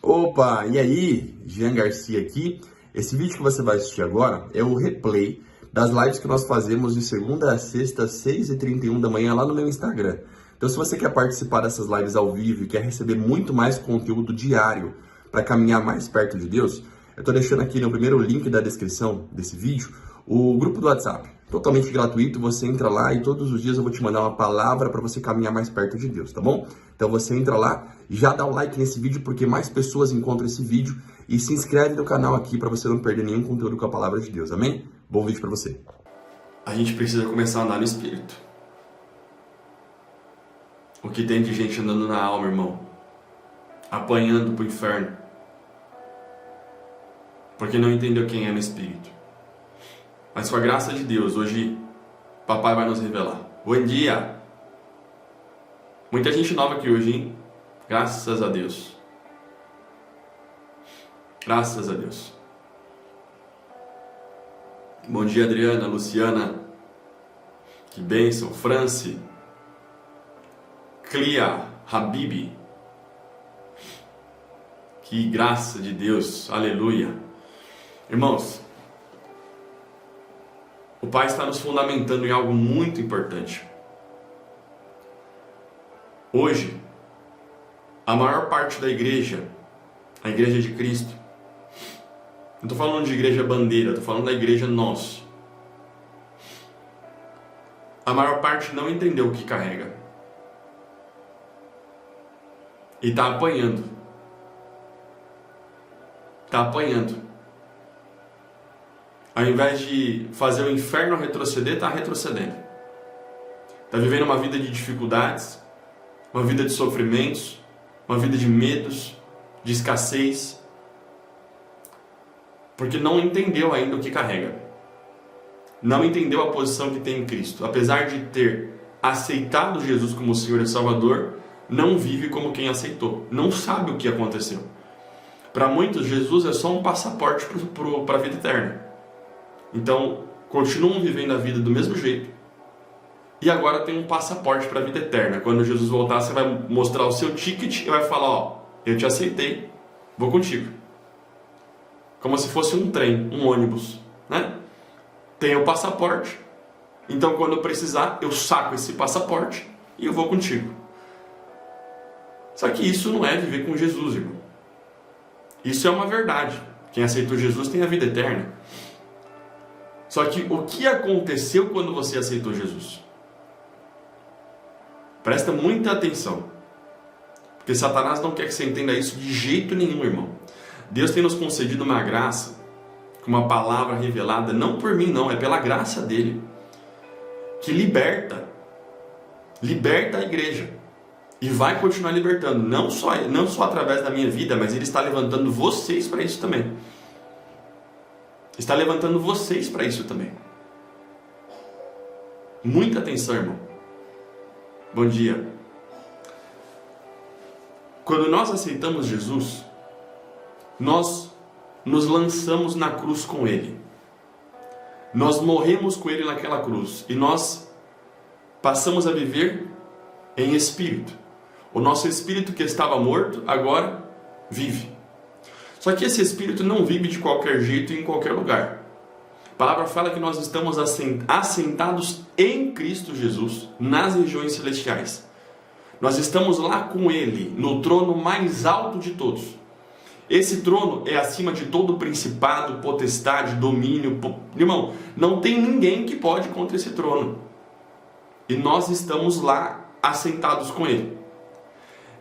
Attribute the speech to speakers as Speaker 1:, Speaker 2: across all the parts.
Speaker 1: Opa, e aí? Jean Garcia aqui. Esse vídeo que você vai assistir agora é o replay das lives que nós fazemos de segunda a sexta, 6h31 da manhã lá no meu Instagram. Então, se você quer participar dessas lives ao vivo e quer receber muito mais conteúdo diário para caminhar mais perto de Deus, eu estou deixando aqui no primeiro link da descrição desse vídeo o grupo do WhatsApp. Totalmente gratuito, você entra lá e todos os dias eu vou te mandar uma palavra para você caminhar mais perto de Deus, tá bom? Então você entra lá, já dá o like nesse vídeo porque mais pessoas encontram esse vídeo e se inscreve no canal aqui para você não perder nenhum conteúdo com a palavra de Deus, amém? Bom vídeo para você. A gente precisa começar a andar no Espírito. O que tem de gente andando na alma, irmão? Apanhando pro inferno. Porque não entendeu quem é no Espírito. Mas com a graça de Deus, hoje papai vai nos revelar. Bom dia! Muita gente nova aqui hoje, hein? Graças a Deus. Graças a Deus. Bom dia, Adriana, Luciana. Que bênção. Franci. Clia, Habibi. Que graça de Deus. Aleluia. Irmãos, o Pai está nos fundamentando em algo muito importante. Hoje, a maior parte da igreja, a igreja de Cristo, não estou falando de igreja bandeira, estou falando da igreja nós. A maior parte não entendeu o que carrega. E está apanhando. Está apanhando. Ao invés de fazer o inferno retroceder, está retrocedendo. Está vivendo uma vida de dificuldades, uma vida de sofrimentos, uma vida de medos, de escassez, porque não entendeu ainda o que carrega. Não entendeu a posição que tem em Cristo. Apesar de ter aceitado Jesus como Senhor e Salvador, não vive como quem aceitou. Não sabe o que aconteceu. Para muitos, Jesus é só um passaporte para a vida eterna. Então, continuam vivendo a vida do mesmo jeito. E agora tem um passaporte para a vida eterna. Quando Jesus voltar, você vai mostrar o seu ticket e vai falar, ó, eu te aceitei, vou contigo. Como se fosse um trem, um ônibus, né? Tem o passaporte. Então, quando eu precisar, eu saco esse passaporte e eu vou contigo. Só que isso não é viver com Jesus, irmão. Isso é uma verdade. Quem aceitou Jesus tem a vida eterna. Só que o que aconteceu quando você aceitou Jesus? Presta muita atenção. Porque Satanás não quer que você entenda isso de jeito nenhum, irmão. Deus tem nos concedido uma graça, com uma palavra revelada, não por mim não, é pela graça dele, que liberta a igreja. E vai continuar libertando, não só através da minha vida, mas ele está levantando vocês para isso também. Está levantando vocês para isso também. Muita atenção, irmão. Bom dia. Quando nós aceitamos Jesus, nós nos lançamos na cruz com Ele. Nós morremos com Ele naquela cruz. E nós passamos a viver em espírito. O nosso espírito que estava morto, agora vive. Só que esse espírito não vive de qualquer jeito e em qualquer lugar. A palavra fala que nós estamos assentados em Cristo Jesus, nas regiões celestiais. Nós estamos lá com Ele, no trono mais alto de todos. Esse trono é acima de todo principado, potestade, domínio. Irmão, não tem ninguém que pode contra esse trono. E nós estamos lá assentados com Ele.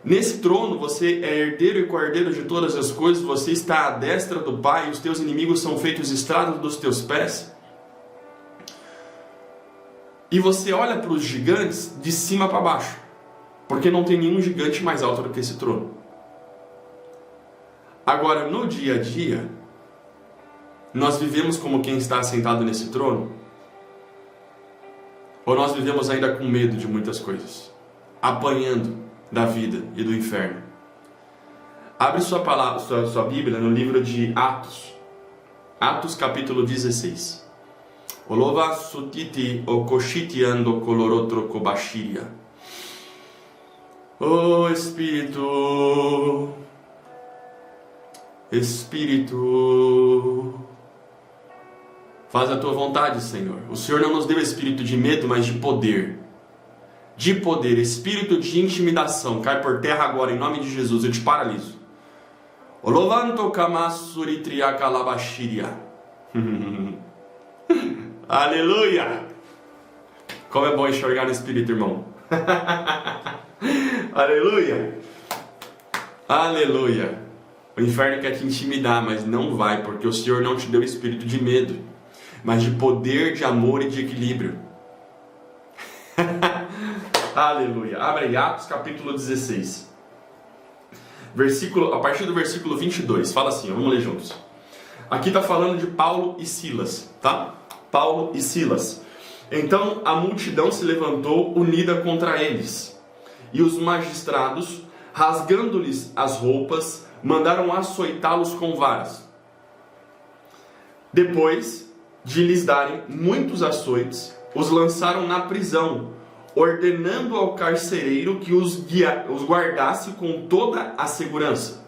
Speaker 1: Nesse trono você é herdeiro e co-herdeiro de todas as coisas, você está à destra do Pai, os teus inimigos são feitos estrados dos teus pés. E você olha para os gigantes de cima para baixo, porque não tem nenhum gigante mais alto do que esse trono. Agora, no dia a dia, nós vivemos como quem está assentado nesse trono? Ou nós vivemos ainda com medo de muitas coisas? Apanhando da vida e do inferno. Abre sua Bíblia no livro de Atos. Atos capítulo 16. Olova sutiti okoshitiando kolorotro kobashiria. Espírito, Espírito, faz a tua vontade, Senhor. O Senhor não nos deu espírito de medo, mas de poder. De poder, espírito de intimidação. Cai por terra agora, em nome de Jesus, eu te paraliso. Olovanto kamassuri triakalabashiria. Aleluia! Como é bom enxergar no espírito, irmão. Aleluia! Aleluia! O inferno quer te intimidar, mas não vai, porque o Senhor não te deu espírito de medo, mas de poder, de amor e de equilíbrio. Aleluia! Abre aí Atos capítulo 16. A partir do versículo 22. Fala assim, vamos ler juntos. Aqui está falando de Paulo e Silas, tá? Paulo e Silas. Então a multidão se levantou unida contra eles. E os magistrados, rasgando-lhes as roupas, mandaram açoitá-los com varas. Depois de lhes darem muitos açoites, os lançaram na prisão, ordenando ao carcereiro que os guardasse com toda a segurança.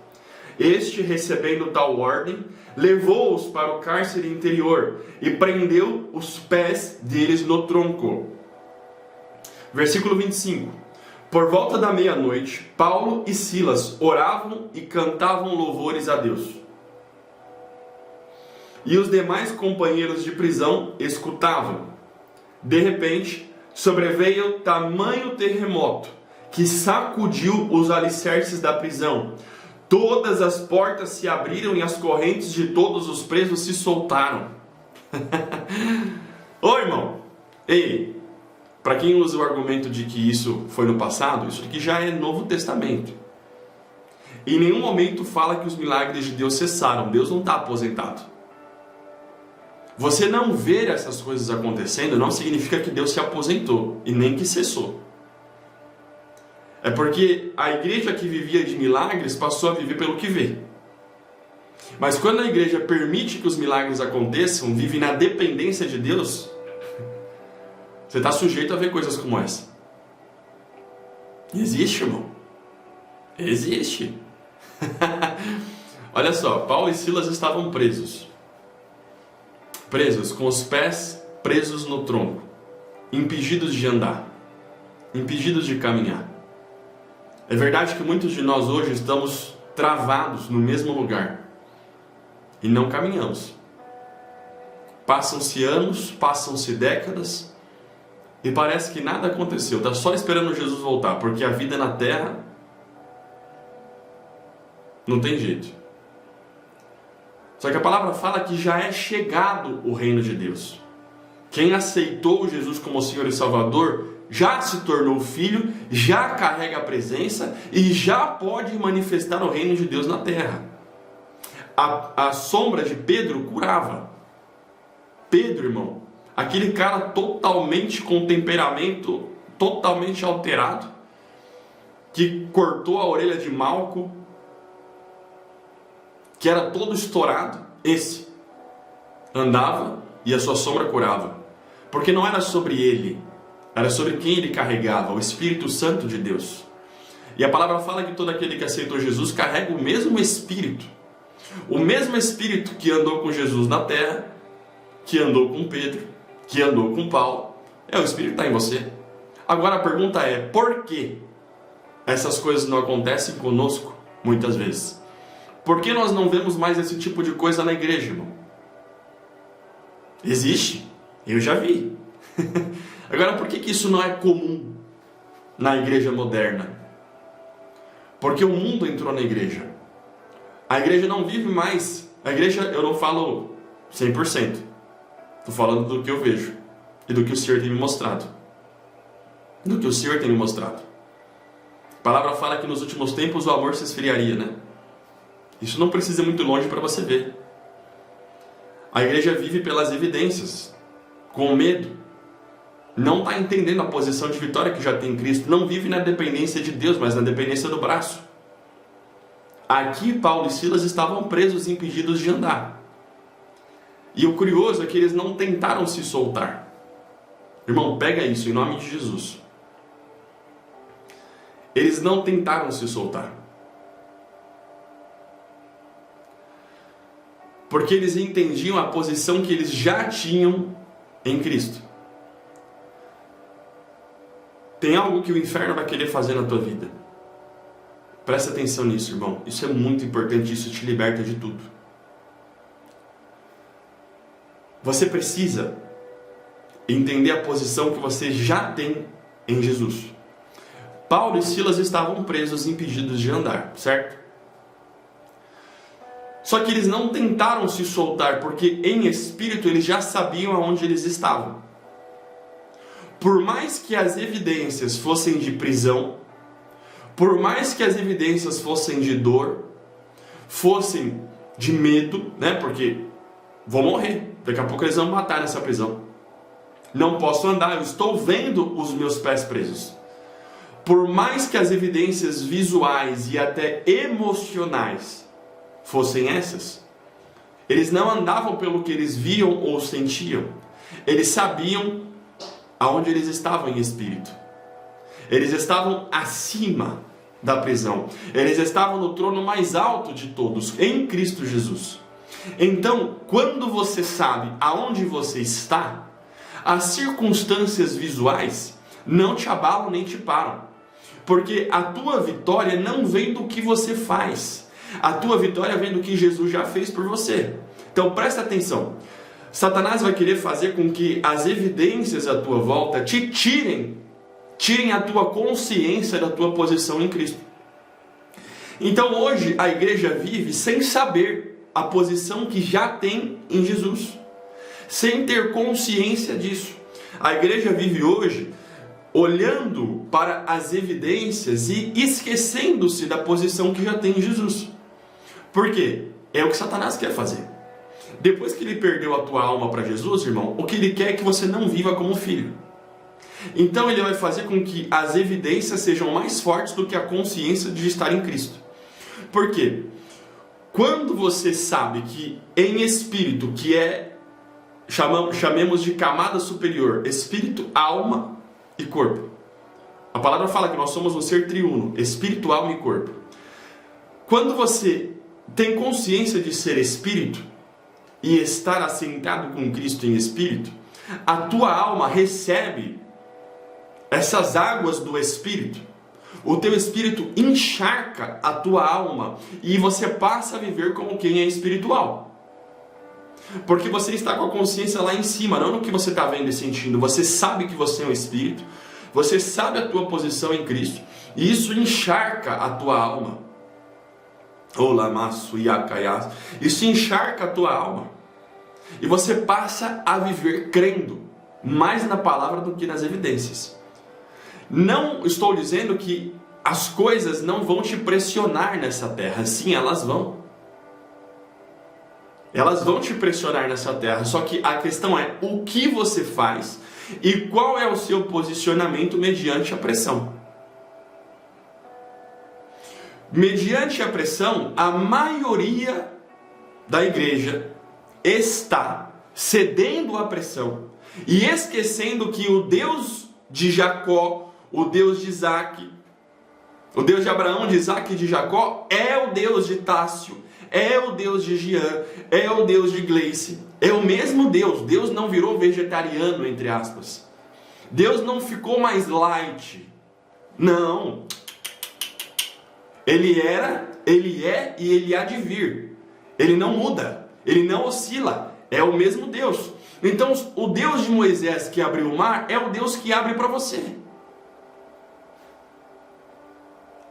Speaker 1: Este, recebendo tal ordem, levou-os para o cárcere interior e prendeu os pés deles no tronco. Versículo 25. Por volta da meia-noite, Paulo e Silas oravam e cantavam louvores a Deus. E os demais companheiros de prisão escutavam. De repente, sobreveio tamanho terremoto que sacudiu os alicerces da prisão. Todas as portas se abriram e as correntes de todos os presos se soltaram. Ô irmão, ei, para quem usa o argumento de que isso foi no passado, isso aqui já é Novo Testamento. Em nenhum momento fala que os milagres de Deus cessaram. Deus não está aposentado. Você não ver essas coisas acontecendo não significa que Deus se aposentou e nem que cessou. É porque a igreja que vivia de milagres passou a viver pelo que vê. Mas quando a igreja permite que os milagres aconteçam, vive na dependência de Deus, você está sujeito a ver coisas como essa. Existe, irmão. Existe. Olha só, Paulo e Silas estavam presos. Presos, com os pés presos no tronco. Impedidos de andar. Impedidos de caminhar. É verdade que muitos de nós hoje estamos travados no mesmo lugar. E não caminhamos. Passam-se anos, passam-se décadas. E parece que nada aconteceu. Está só esperando Jesus voltar. Porque a vida na terra não tem jeito. Só que a palavra fala que já é chegado o reino de Deus. Quem aceitou Jesus como Senhor e Salvador já se tornou filho, já carrega a presença e já pode manifestar o reino de Deus na terra. A sombra de Pedro curava. Pedro, irmão, aquele cara totalmente com temperamento totalmente alterado, que cortou a orelha de Malco, que era todo estourado, esse andava e a sua sombra curava. Porque não era sobre ele, era sobre quem ele carregava, o Espírito Santo de Deus. E a palavra fala que todo aquele que aceitou Jesus carrega o mesmo Espírito. O mesmo Espírito que andou com Jesus na terra, que andou com Pedro, que andou com Paulo, é o Espírito que está em você. Agora a pergunta é, por que essas coisas não acontecem conosco muitas vezes? Por que nós não vemos mais esse tipo de coisa na igreja, irmão? Existe, eu já vi. Agora, por que isso não é comum na igreja moderna? Porque o mundo entrou na igreja. A igreja não vive mais. A igreja, eu não falo 100%. Estou falando do que eu vejo. E do que o Senhor tem me mostrado. Do que o Senhor tem me mostrado. A palavra fala que nos últimos tempos o amor se esfriaria, né? Isso não precisa ir muito longe para você ver. A igreja vive pelas evidências, com medo. Não está entendendo a posição de vitória que já tem em Cristo. Não vive na dependência de Deus, mas na dependência do braço. Aqui Paulo e Silas estavam presos e impedidos de andar. E o curioso é que eles não tentaram se soltar. Irmão, pega isso em nome de Jesus. Eles não tentaram se soltar. porque eles entendiam a posição que eles já tinham em Cristo. Tem algo que o inferno vai querer fazer na tua vida. Presta atenção nisso, irmão. Isso é muito importante, isso te liberta de tudo. Você precisa entender a posição que você já tem em Jesus. Paulo e Silas estavam presos, impedidos de andar, certo? Só que eles não tentaram se soltar, porque em espírito eles já sabiam aonde eles estavam. Por mais que as evidências fossem de prisão, por mais que as evidências fossem de dor, fossem de medo, né? Porque vou morrer, daqui a pouco eles vão matar nessa prisão. Não posso andar, eu estou vendo os meus pés presos. Por mais que as evidências visuais e até emocionais fossem essas, eles não andavam pelo que eles viam ou sentiam. Eles sabiam aonde eles estavam em espírito. Eles estavam acima da prisão. Eles estavam no trono mais alto de todos, em Cristo Jesus. Então, quando você sabe aonde você está, as circunstâncias visuais não te abalam nem te param. Porque a tua vitória não vem do que você faz. A tua vitória vem do que Jesus já fez por você. Então presta atenção. Satanás vai querer fazer com que as evidências à tua volta te tirem a tua consciência da tua posição em Cristo. Então hoje a igreja vive sem saber a posição que já tem em Jesus, sem ter consciência disso. A igreja vive hoje olhando para as evidências e esquecendo-se da posição que já tem em Jesus. Por quê? É o que Satanás quer fazer. Depois que ele perdeu a tua alma para Jesus, irmão, o que ele quer é que você não viva como filho. Então ele vai fazer com que as evidências sejam mais fortes do que a consciência de estar em Cristo. Por quê? Quando você sabe que em espírito, que é, chamemos de camada superior, espírito, alma e corpo. A palavra fala que nós somos um ser triuno, espírito, alma e corpo. Quando você tem consciência de ser espírito e estar assentado com Cristo em espírito, a tua alma recebe essas águas do espírito. O teu espírito encharca a tua alma e você passa a viver como quem é espiritual. Porque você está com a consciência lá em cima, não no que você está vendo e sentindo. Você sabe que você é um espírito, você sabe a tua posição em Cristo, e isso encharca a tua alma. Isso encharca a tua alma. E você passa a viver crendo mais na palavra do que nas evidências. Não estou dizendo que as coisas não vão te pressionar nessa terra. Sim, elas vão. Elas vão te pressionar nessa terra. Só que a questão é o que você faz e qual é o seu posicionamento mediante a pressão. Mediante a pressão, a maioria da igreja está cedendo à pressão e esquecendo que o Deus de Jacó, o Deus de Isaac, o Deus de Abraão, de Isaac e de Jacó é o Deus de Tássio, é o Deus de Jean, é o Deus de Gleice, é o mesmo Deus. Deus não virou vegetariano, entre aspas. Deus não ficou mais light. Não. Ele era, ele é e ele há de vir. Ele não muda, ele não oscila, é o mesmo Deus. Então o Deus de Moisés que abriu o mar é o Deus que abre para você.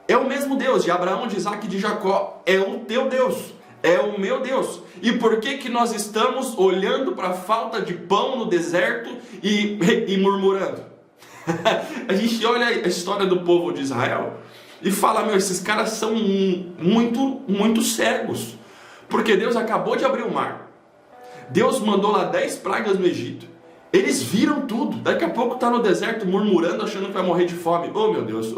Speaker 1: É o mesmo Deus de Abraão, de Isaac e de Jacó. É o teu Deus, é o meu Deus. E por que que nós estamos olhando para a falta de pão no deserto e murmurando? A gente olha a história do povo de Israel e fala, meu, esses caras são muito cegos. Porque Deus acabou de abrir o mar. Deus mandou lá 10 pragas no Egito. Eles viram tudo. Daqui a pouco está no deserto murmurando, achando que vai morrer de fome. Oh, meu Deus.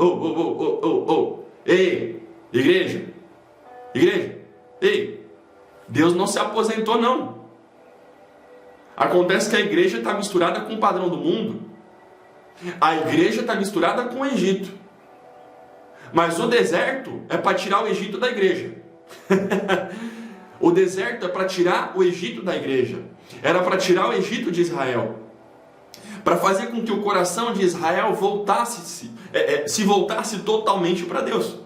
Speaker 1: Ei, igreja. Ei, Deus não se aposentou, não. Acontece que a igreja está misturada com o padrão do mundo. A igreja está misturada com o Egito. Mas o deserto é para tirar o Egito da igreja. O deserto é para tirar o Egito da igreja. Era para tirar o Egito de Israel. Para fazer com que o coração de Israel se voltasse totalmente para Deus.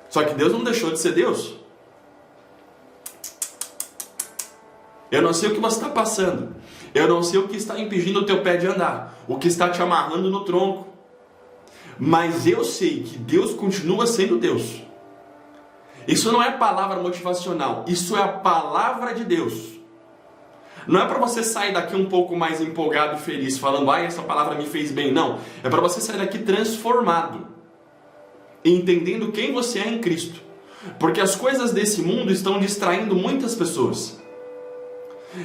Speaker 1: Só que Deus não deixou de ser Deus. Eu não sei o que você está passando. Eu não sei o que está impedindo o teu pé de andar. O que está te amarrando no tronco. Mas eu sei que Deus continua sendo Deus. Isso não é palavra motivacional. Isso é a palavra de Deus. Não é para você sair daqui um pouco mais empolgado e feliz, falando, essa palavra me fez bem. Não. É para você sair daqui transformado. Entendendo quem você é em Cristo. Porque as coisas desse mundo estão distraindo muitas pessoas.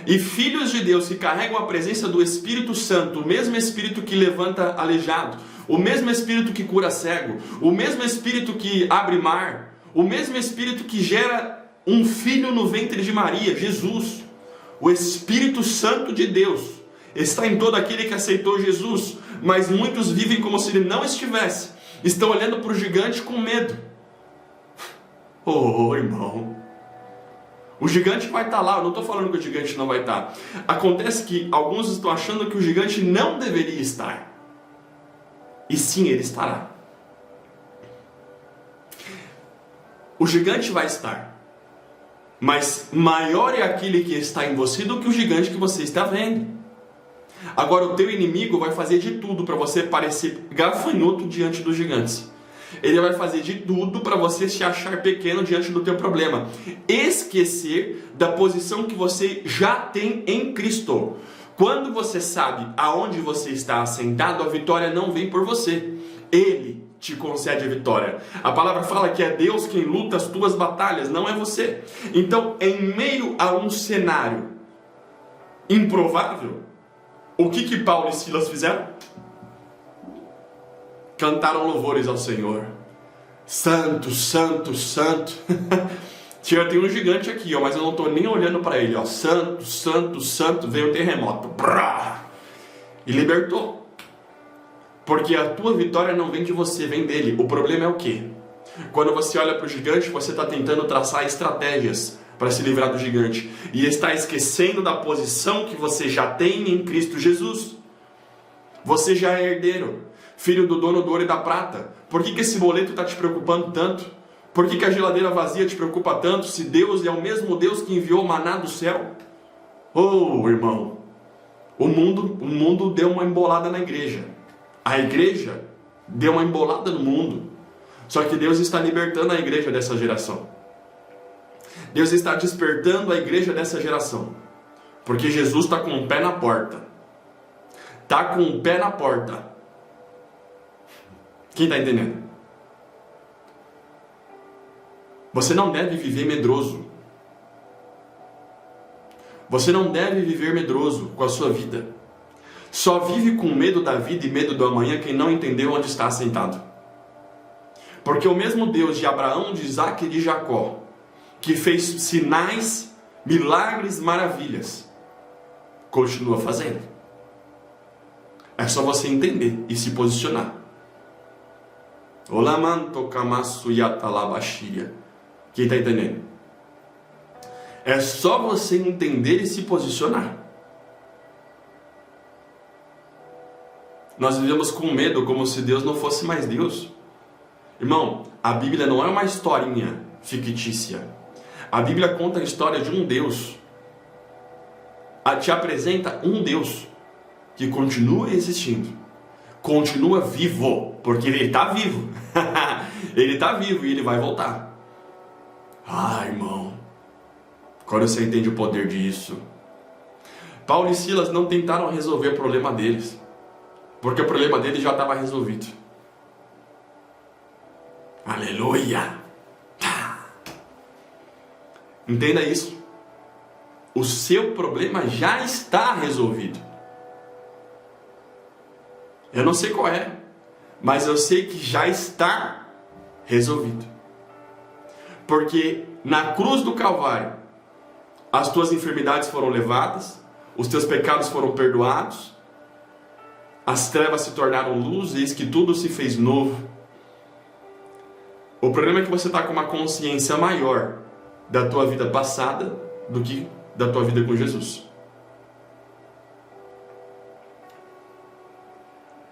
Speaker 1: E filhos de Deus que carregam a presença do Espírito Santo, o mesmo Espírito que levanta aleijado, o mesmo Espírito que cura cego, o mesmo Espírito que abre mar, o mesmo Espírito que gera um filho no ventre de Maria, Jesus. O Espírito Santo de Deus está em todo aquele que aceitou Jesus, mas muitos vivem como se ele não estivesse. Estão olhando para o gigante com medo. Oh, irmão. O gigante vai estar lá, eu não estou falando que o gigante não vai estar. Acontece que alguns estão achando que o gigante não deveria estar. E sim, ele estará. O gigante vai estar. Mas maior é aquele que está em você do que o gigante que você está vendo. Agora o teu inimigo vai fazer de tudo para você parecer gafanhoto diante dos gigantes. Ele vai fazer de tudo para você se achar pequeno diante do teu problema. Esquecer da posição que você já tem em Cristo. Quando você sabe aonde você está assentado, a vitória não vem por você. Ele te concede a vitória. A palavra fala que é Deus quem luta as tuas batalhas, não é você. Então, em meio a um cenário improvável, o que Paulo e Silas fizeram? Cantaram louvores ao Senhor. Santo, santo, santo. Tem um gigante aqui, mas eu não estou nem olhando para ele. Santo, santo, santo. Veio o terremoto. E libertou. Porque a tua vitória não vem de você, vem dele. O problema é o quê? Quando você olha para o gigante, você está tentando traçar estratégias para se livrar do gigante. E está esquecendo da posição que você já tem em Cristo Jesus. Você já é herdeiro, filho do dono do ouro e da prata. Por que esse boleto está te preocupando tanto? Por que a geladeira vazia te preocupa tanto, se Deus é o mesmo Deus que enviou o maná do céu? Oh, irmão, o mundo deu uma embolada na igreja. A igreja deu uma embolada no mundo. Só que Deus está libertando a igreja dessa geração. Deus está despertando a igreja dessa geração. Porque Jesus está com o pé na porta. Está com o pé na porta. Quem está entendendo? Você não deve viver medroso. Você não deve viver medroso com a sua vida. Só vive com medo da vida e medo do amanhã quem não entendeu onde está assentado. Porque o mesmo Deus de Abraão, de Isaac e de Jacó, que fez sinais, milagres, maravilhas, continua fazendo. É só você entender e se posicionar. Quem está entendendo? É só você entender e se posicionar. Nós vivemos com medo, como se Deus não fosse mais Deus. Irmão, a Bíblia não é uma historinha fictícia. A Bíblia conta a história de um Deus. Te apresenta um Deus que continua existindo. Continua vivo, porque ele está vivo. Ele está vivo e ele vai voltar. Irmão, quando você entende o poder disso. Paulo e Silas não tentaram resolver o problema deles, porque o problema deles já estava resolvido. Aleluia! Entenda isso. O seu problema já está resolvido. Eu não sei qual é, mas eu sei que já está resolvido. Porque na cruz do Calvário, as tuas enfermidades foram levadas, os teus pecados foram perdoados, as trevas se tornaram luz, eis que tudo se fez novo. O problema é que você está com uma consciência maior da tua vida passada do que da tua vida com Jesus.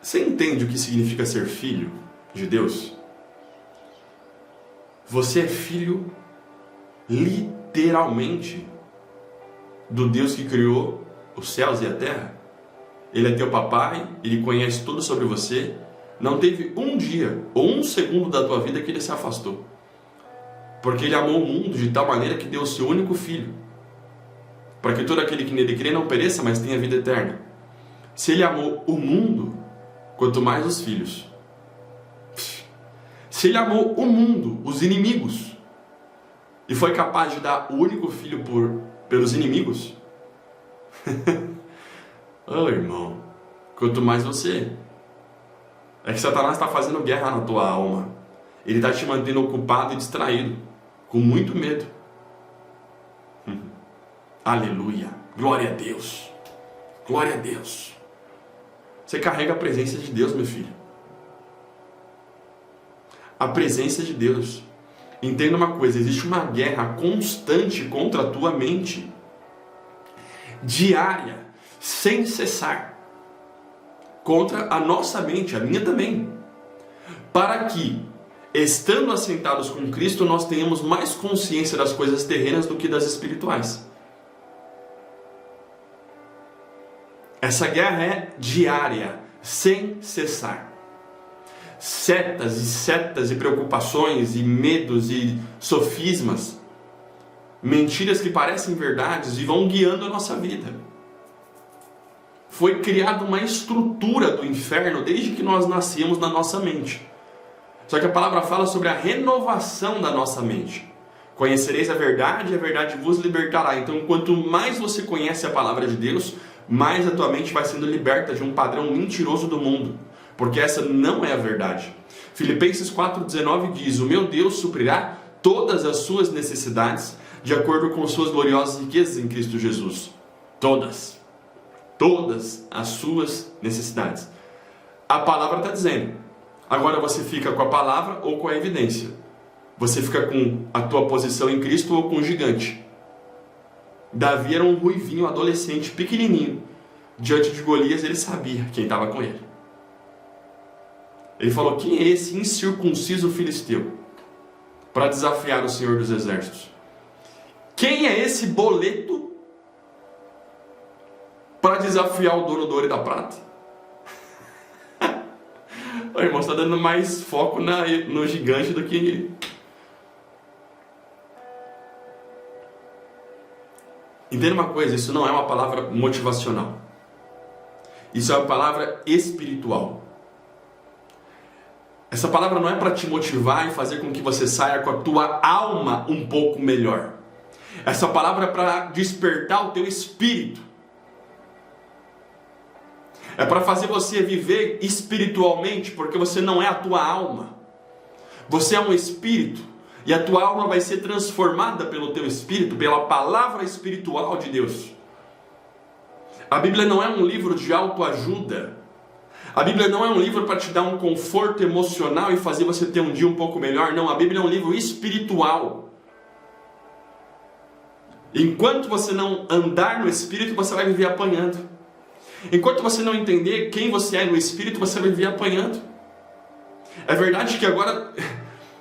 Speaker 1: Você entende o que significa ser filho de Deus? Você é filho, literalmente, do Deus que criou os céus e a terra. Ele é teu papai, ele conhece tudo sobre você. Não teve um dia ou um segundo da tua vida que ele se afastou. Porque ele amou o mundo de tal maneira que deu o seu único filho, para que todo aquele que nele crê não pereça, mas tenha vida eterna. Se ele amou o mundo, quanto mais os filhos. Se ele amou o mundo, os inimigos, e foi capaz de dar o único filho pelos inimigos, oh irmão, quanto mais você. É que Satanás está fazendo guerra na tua alma. Ele está te mantendo ocupado e distraído, com muito medo. Aleluia, glória a Deus, glória a Deus. Você carrega a presença de Deus, meu filho. A presença de Deus. Entenda uma coisa, existe uma guerra constante contra a tua mente, diária, sem cessar, contra a nossa mente, a minha também, para que, estando assentados com Cristo, nós tenhamos mais consciência das coisas terrenas do que das espirituais. Essa guerra é diária, sem cessar. Setas e preocupações e medos e sofismas, mentiras que parecem verdades e vão guiando a nossa vida. Foi criada uma estrutura do inferno desde que nós nascemos na nossa mente. Só que a palavra fala sobre a renovação da nossa mente. Conhecereis a verdade e a verdade vos libertará. Então, quanto mais você conhece a palavra de Deus, mais a tua mente vai sendo liberta de um padrão mentiroso do mundo. Porque essa não é a verdade. Filipenses 4,19 diz: o meu Deus suprirá todas as suas necessidades de acordo com suas gloriosas riquezas em Cristo Jesus. Todas as suas necessidades. A palavra está dizendo. Agora você fica com a palavra ou com a evidência. Você fica com a tua posição em Cristo ou com o gigante. Davi era um ruivinho, adolescente, pequenininho. Diante de Golias, ele sabia quem estava com ele. Ele falou: quem é esse incircunciso filisteu para desafiar o Senhor dos Exércitos? Quem é esse boleto para desafiar o dono do ouro e da prata? O irmão está dando mais foco no gigante do que ele. Entenda uma coisa, isso não é uma palavra motivacional. Isso é uma palavra espiritual. Essa palavra não é para te motivar e fazer com que você saia com a tua alma um pouco melhor. Essa palavra é para despertar o teu espírito. É para fazer você viver espiritualmente, porque você não é a tua alma. Você é um espírito. E a tua alma vai ser transformada pelo teu espírito, pela palavra espiritual de Deus. A Bíblia não é um livro de autoajuda. A Bíblia não é um livro para te dar um conforto emocional e fazer você ter um dia um pouco melhor. Não, a Bíblia é um livro espiritual. Enquanto você não andar no Espírito, você vai viver apanhando. Enquanto você não entender quem você é no Espírito, você vai viver apanhando. É verdade que agora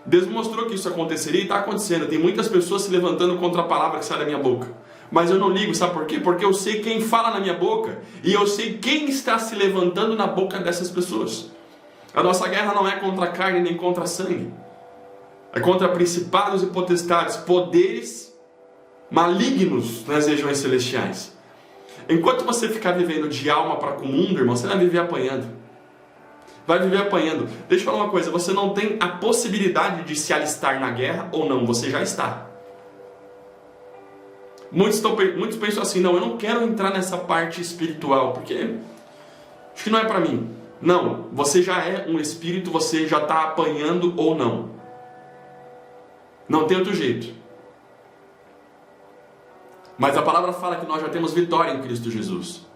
Speaker 1: Deus mostrou que isso aconteceria e está acontecendo. Tem muitas pessoas se levantando contra a palavra que sai da minha boca. Mas eu não ligo, sabe por quê? Porque eu sei quem fala na minha boca e eu sei quem está se levantando na boca dessas pessoas. A nossa guerra não é contra a carne nem contra sangue. É contra principados e potestades, poderes malignos nas regiões celestiais. Enquanto você ficar vivendo de alma para com o mundo, irmão, você vai viver apanhando. Vai viver apanhando. Deixa eu falar uma coisa, você não tem a possibilidade de se alistar na guerra ou não, você já está. Muitos pensam assim: não, eu não quero entrar nessa parte espiritual, porque acho que não é para mim. Não, você já é um espírito, você já está apanhando ou não. Não tem outro jeito. Mas a palavra fala que nós já temos vitória em Cristo Jesus.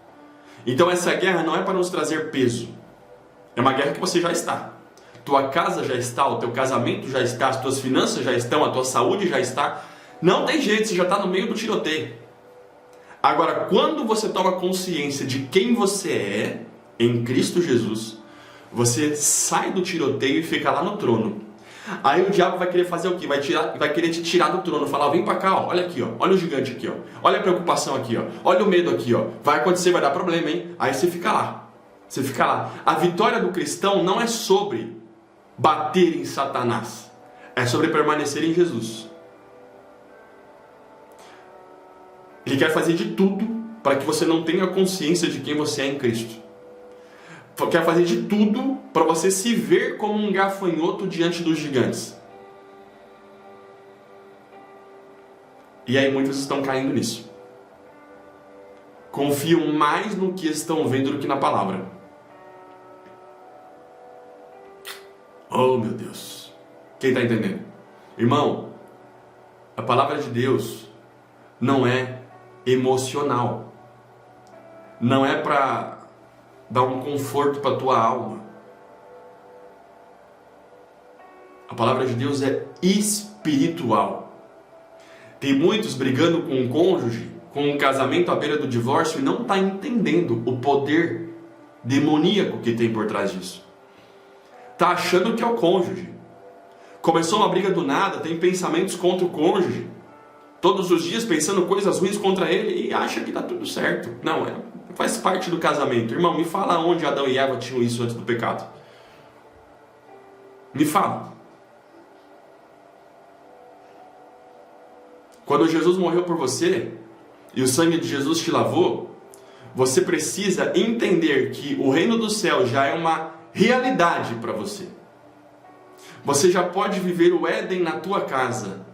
Speaker 1: Então essa guerra não é para nos trazer peso. É uma guerra que você já está. Tua casa já está, o teu casamento já está, as tuas finanças já estão, a tua saúde já está. Não tem jeito, você já está no meio do tiroteio. Agora, quando você toma consciência de quem você é em Cristo Jesus, você sai do tiroteio e fica lá no trono. Aí o diabo vai querer fazer o quê? Vai querer te tirar do trono, falar, vem pra cá, ó, olha aqui, ó, olha o gigante aqui, ó, olha a preocupação aqui, ó, olha o medo aqui, ó, vai acontecer, vai dar problema, hein? Aí você fica lá, A vitória do cristão não é sobre bater em Satanás, é sobre permanecer em Jesus. Ele quer fazer de tudo para que você não tenha consciência de quem você é em Cristo. Quer fazer de tudo para você se ver como um gafanhoto diante dos gigantes. E aí muitos estão caindo nisso. Confiam mais no que estão vendo do que na palavra. Oh, meu Deus. Quem está entendendo? Irmão, a palavra de Deus não é emocional. Não é para dar um conforto para a tua alma. A palavra de Deus é espiritual. Tem muitos brigando com o cônjuge, com um casamento à beira do divórcio, e não está entendendo o poder demoníaco que tem por trás disso. Está achando que é o cônjuge. Começou uma briga do nada, tem pensamentos contra o cônjuge, todos os dias pensando coisas ruins contra ele, e acha que está tudo certo. Não, faz parte do casamento. Irmão, me fala onde Adão e Eva tinham isso antes do pecado. Me fala. Quando Jesus morreu por você, e o sangue de Jesus te lavou, você precisa entender que o reino do céu já é uma realidade para você. Você já pode viver o Éden na tua casa.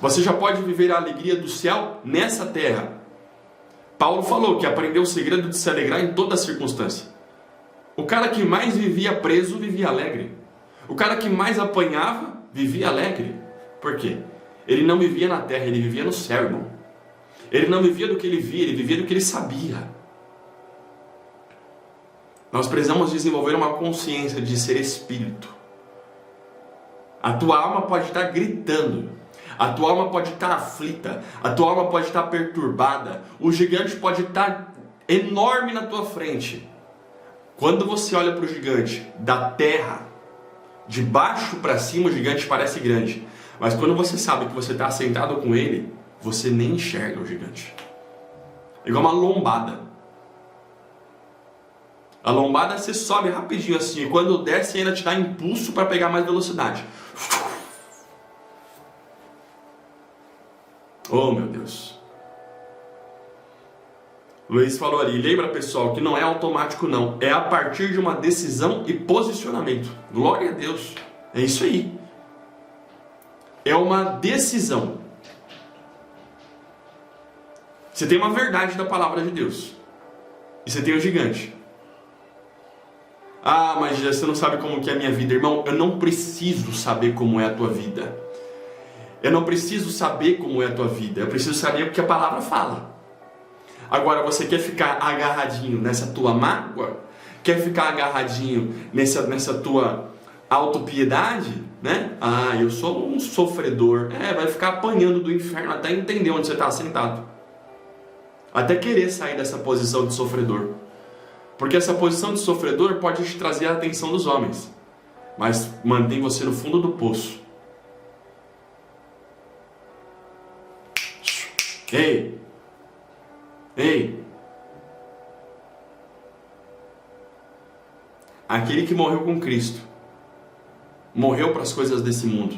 Speaker 1: Você já pode viver a alegria do céu nessa terra. Paulo falou que aprendeu o segredo de se alegrar em toda circunstância. O cara que mais vivia preso, vivia alegre. O cara que mais apanhava, vivia alegre. Por quê? Ele não vivia na terra, ele vivia no céu, irmão. Ele não vivia do que ele via, ele vivia do que ele sabia. Nós precisamos desenvolver uma consciência de ser espírito. A tua alma pode estar gritando, a tua alma pode estar aflita, a tua alma pode estar perturbada, o gigante pode estar enorme na tua frente. Quando você olha para o gigante da terra, de baixo para cima, o gigante parece grande. Mas quando você sabe que você está sentado com ele, você nem enxerga o gigante. É igual uma lombada. A lombada você sobe rapidinho assim, e quando desce ainda te dá impulso para pegar mais velocidade. Oh, meu Deus. Luiz falou ali, lembra pessoal, que não é automático não, é a partir de uma decisão e posicionamento. Glória a Deus, é isso aí. É uma decisão. Você tem uma verdade da palavra de Deus, e você tem o gigante. Ah, mas você não sabe como que é a minha vida. Irmão, eu não preciso saber como é a tua vida. Eu não preciso saber como é a tua vida. Eu preciso saber o que a palavra fala. Agora, você quer ficar agarradinho nessa tua mágoa? Quer ficar agarradinho nessa tua autopiedade? Né? Ah, eu sou um sofredor. Vai ficar apanhando do inferno até entender onde você está sentado. Até querer sair dessa posição de sofredor. Porque essa posição de sofredor pode te trazer a atenção dos homens, mas mantém você no fundo do poço. Ei! Ei! Aquele que morreu com Cristo, morreu para as coisas desse mundo,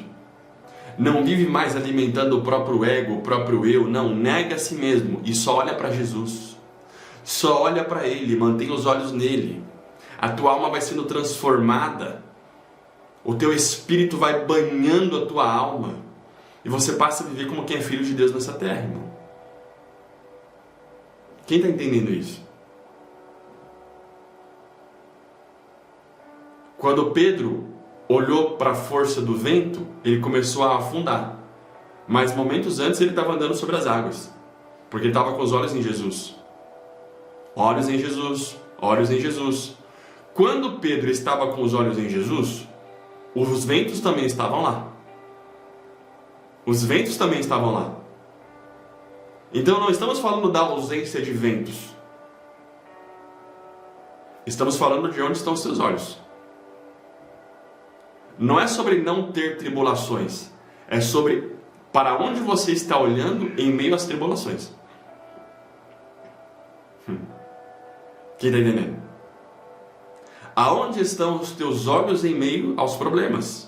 Speaker 1: não vive mais alimentando o próprio ego, o próprio eu, não, nega a si mesmo e só olha para Jesus. Só olha para Ele, mantém os olhos nele. A tua alma vai sendo transformada. O teu espírito vai banhando a tua alma. E você passa a viver como quem é filho de Deus nessa terra, irmão. Quem está entendendo isso? Quando Pedro olhou para a força do vento, ele começou a afundar. Mas momentos antes ele estava andando sobre as águas. Porque ele estava com os olhos em Jesus. Olhos em Jesus, olhos em Jesus. Quando Pedro estava com os olhos em Jesus, os ventos também estavam lá. Os ventos também estavam lá. Então não estamos falando da ausência de ventos. Estamos falando de onde estão os seus olhos. Não é sobre não ter tribulações. É sobre para onde você está olhando em meio às tribulações. Quem está entendendo? Aonde estão os teus olhos em meio aos problemas?